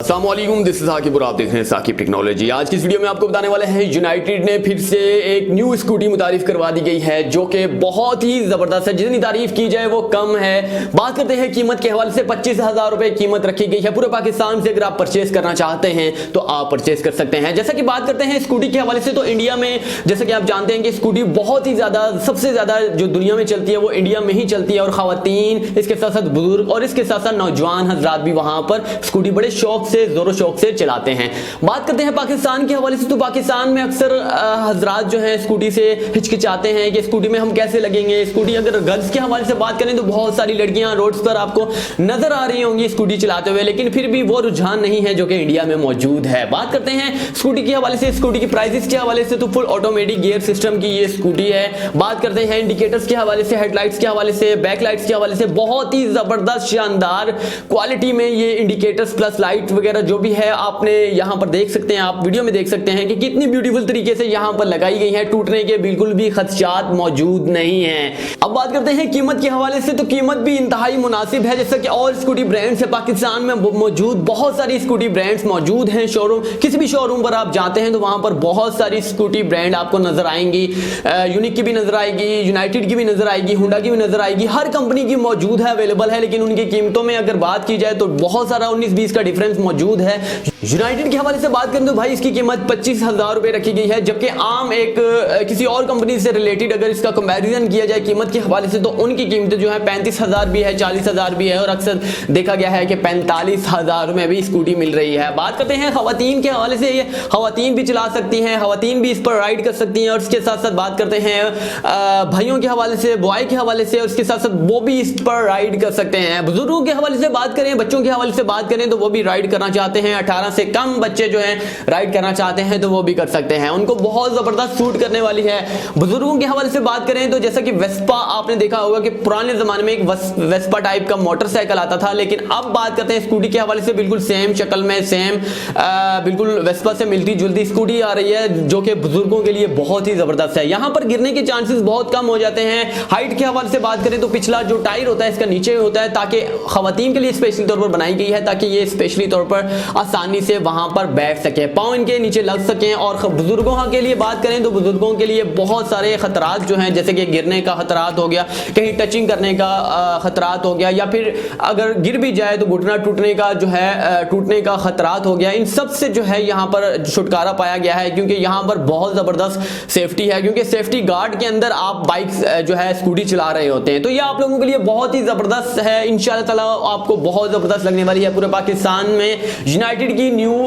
अस्सलाम वालेकुम, this is Saqib, आप देख रहे हैं साकिब टेक्नोलॉजी। आज की इस वीडियो में आपको बताने वाले हैं यूनाइटेड ने फिर से एक न्यू स्कूटी मुतारिफ करवा दी गई है जो कि बहुत ही जबरदस्त है। जितनी तारीफ की जाए वो कम है। बात करते हैं कीमत के हवाले से 25,000 रुपए कीमत रखी गई है पूरे पाकिस्तान से। अगर आप परचेज करना चाहते हैं तो आप परचेज कर सकते हैं। जैसा कि बात करते हैं स्कूटी के हवाले से, तो इंडिया में जैसा कि आप जानते हैं कि स्कूटी बहुत ही ज्यादा, सबसे ज्यादा जो दुनिया में चलती है वो इंडिया में ही चलती है। और खवातीन, इसके साथ साथ बुजुर्ग और इसके साथ साथ नौजवान हजरात भी वहां पर स्कूटी बड़े शौक से, जोरों शौक से चलाते हैं। बात करते हैं पाकिस्तान के हवाले से, तो पाकिस्तान में अक्सर हजरात जो है स्कूटी से हिचकिचाते हैं कि स्कूटी में हम कैसे लगेंगे। स्कूटी अगर गर्ल्स के हवाले से बात करें तो बहुत सारी लड़कियां रोड्स पर आपको नजर आ रही होंगी स्कूटी चलाते हुए, लेकिन फिर भी वो रुझान नहीं है जो कि इंडिया में मौजूद है। बात करते हैं स्कूटी के हवाले से, स्कूटी की प्राइसेस के हवाले से, तो फुल ऑटोमेटिक गियर सिस्टम की ये स्कूटी है। बात करते हैं इंडिकेटर्स के हवाले से, हेडलाइट्स के हवाले से, बैकलाइट्स के हवाले से, बहुत ही जबरदस्त शानदार क्वालिटी में ये इंडिकेटर्स प्लस लाइट वगैरह जो भी है आपने यहां पर देख सकते हैं, आप वीडियो में देख सकते हैं कि कितनी ब्यूटीफुल तरीके से यहां पर लगाई गई है। टूटने के बिल्कुल भी खदशात मौजूद नहीं है। अब बात करते हैं कीमत के हवाले से, तो कीमत भी इंतहाई मुनासिब है। जैसा कि और स्कूटी ब्रांड्स है पाकिस्तान में मौजूद, बहुत सारी स्कूटी ब्रांड्स मौजूद हैं। शोरूम, किसी भी शोरूम पर आप जाते हैं तो वहां पर बहुत सारी स्कूटी ब्रांड आपको नजर आएंगी। यूनिक की भी नजर आएगी, यूनाइटेड की भी नजर आएगी, होंडा की भी नजर आएगी। हर कंपनी की मौजूद है, अवेलेबल है। लेकिन उनकी कीमतों में अगर बात की जाए तो बहुत सारा 19-20 का डिफरेंस मौजूद है। यूनाइटेड के हवाले से बात करें तो भाई इसकी कीमत 25,000 रुपए रखी गई है, जबकि आम एक किसी और कंपनी से रिलेटेड अगर इसका कंपैरिजन किया जाए कीमत के हवाले से तो उनकी कीमतें जो है 35,000 भी है, 40,000 भी है, और अक्सर देखा गया है कि 45,000 में भी स्कूटी मिल रही है। बात करते हैं खवातीन के हवाले से, ये खवातीन भी चला सकती हैं, खवातीन भी इस पर राइड कर सकती हैं। और इसके साथ साथ बात करते हैं भाइयों के हवाले से, बॉय के हवाले से, और उसके साथ साथ वो भी इस पर राइड कर सकते हैं। बुजुर्गों के हवाले से बात करें, बच्चों के हवाले से बात करें तो वो भी राइड करना चाहते हैं। 18 से कम बच्चे जो हैं राइड करना चाहते हैं तो वो भी कर सकते हैं, उनको बहुत जबरदस्त सूट करने वाली है। बुजुर्गों के हवाले से बात करें तो जैसा कि वेस्पा, आपने देखा होगा कि पुराने जमाने में एक वेस्पा टाइप का मोटरसाइकिल आता था, लेकिन अब बात करते हैं स्कूटी के हवाले से, बिल्कुल सेम शक्ल में, सेम बिल्कुल वेस्पा से मिलती जुलती स्कूटी आ रही है जो कि बुजुर्गों के लिए बहुत ही जबरदस्त है। यहां पर गिरने के चांसेस बहुत कम हो जाते हैं। हाइट के हवाले से बात करें तो पिछला जो टायर होता है इसका नीचे होता है, ताकि खवातीन के लिए स्पेशली तौर पर बनाई गई है, ताकि ये स्पेशली तौर पर आसानी से वहां पर बैठ सके, पांव इनके नीचे लग सकें। और बुजुर्गों के लिए बात करें तो बुजुर्गों के लिए बहुत सारे खतरात जो हैं, जैसे कि गिरने का खतरात हो गया, कहीं टचिंग करने का खतरात हो गया, या फिर अगर गिर भी जाए तो घुटना टूटने का जो है, टूटने का खतरात हो गया। इन सब से जो है यहाँ पर छुटकारा पाया गया है, क्योंकि यहाँ पर बहुत जबरदस्त सेफ्टी है, क्योंकि सेफ्टी गार्ड के अंदर आप बाइक जो है स्कूटी चला रहे होते हैं। तो ये आप लोगों के लिए बहुत ही जबरदस्त है। इंशाल्लाह ताला आपको बहुत जबरदस्त लगने वाली है। पूरे पाकिस्तान में यूनाइटेड की न्यू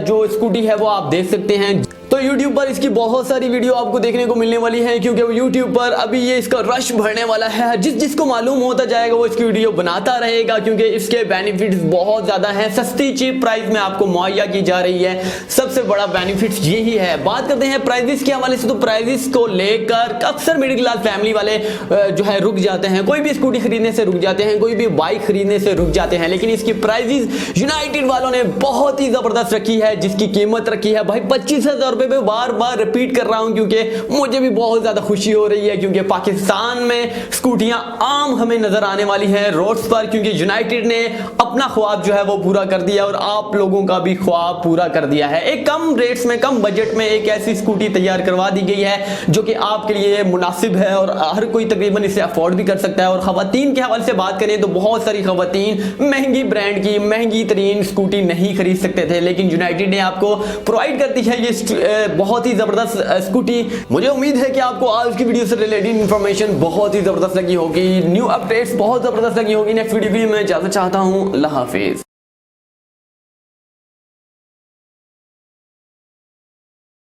जो स्कूटी है वो आप देख सकते हैं। तो YouTube पर इसकी बहुत सारी वीडियो आपको देखने को मिलने वाली है, क्योंकि YouTube पर अभी ये इसका रश बढ़ने वाला है। जिसको मालूम होता जाएगा वो इसकी वीडियो बनाता रहेगा, क्योंकि इसके बेनिफिट्स बहुत ज़्यादा हैं। सस्ती चीप प्राइस में आपको मुहैया की जा रही है, सबसे बड़ा बेनिफिट्स यही है। बात करते हैं प्राइजेस के हवाले से, तो प्राइजेस को लेकर अक्सर मिडिल क्लास फैमिली वाले जो है रुक जाते हैं। कोई भी स्कूटी खरीदने से रुक जाते हैं, कोई भी बाइक खरीदने से रुक जाते हैं, लेकिन इसकी प्राइजेस यूनाइटेड वालों ने बहुत ही ज़बरदस्त रखी है, जिसकी कीमत रखी है भाई 25,000 रुपए। बार बार रिपीट कर रहा हूं क्योंकि मुझे भी बहुत ज्यादा खुशी हो रही है, क्योंकि पाकिस्तान में स्कूटियां आम हमें नजर आने वाली हैं रोड्स पर, क्योंकि यूनाइटेड ने अपना ख्वाब जो है वो पूरा कर दिया और आप लोगों का भी ख्वाब पूरा कर दिया है। एक कम रेट्स में, कम बजट में एक ऐसी स्कूटी तैयार करवा दी गई है जो कि आपके लिए मुनासिब है और हर कोई तकरीबन इसे अफोर्ड भी कर सकता है। और खवातीन के हवाले से बात करें तो बहुत सारी खवातीन महंगी ब्रांड की, महंगी तरीन स्कूटी नहीं खरीद सकते थे, लेकिन यूनाइटेड ने आपको प्रोवाइड करती है ये बहुत ही जबरदस्त स्कूटी। मुझे उम्मीद है कि आपको आज की वीडियो से रिलेटेड इंफॉर्मेशन बहुत ही जबरदस्त लगी होगी, न्यू अपडेट्स बहुत जबरदस्त लगी होगी। नेक्स्ट वीडियो में मैं इजाजत चाहता हूं। अल्लाह हाफिज।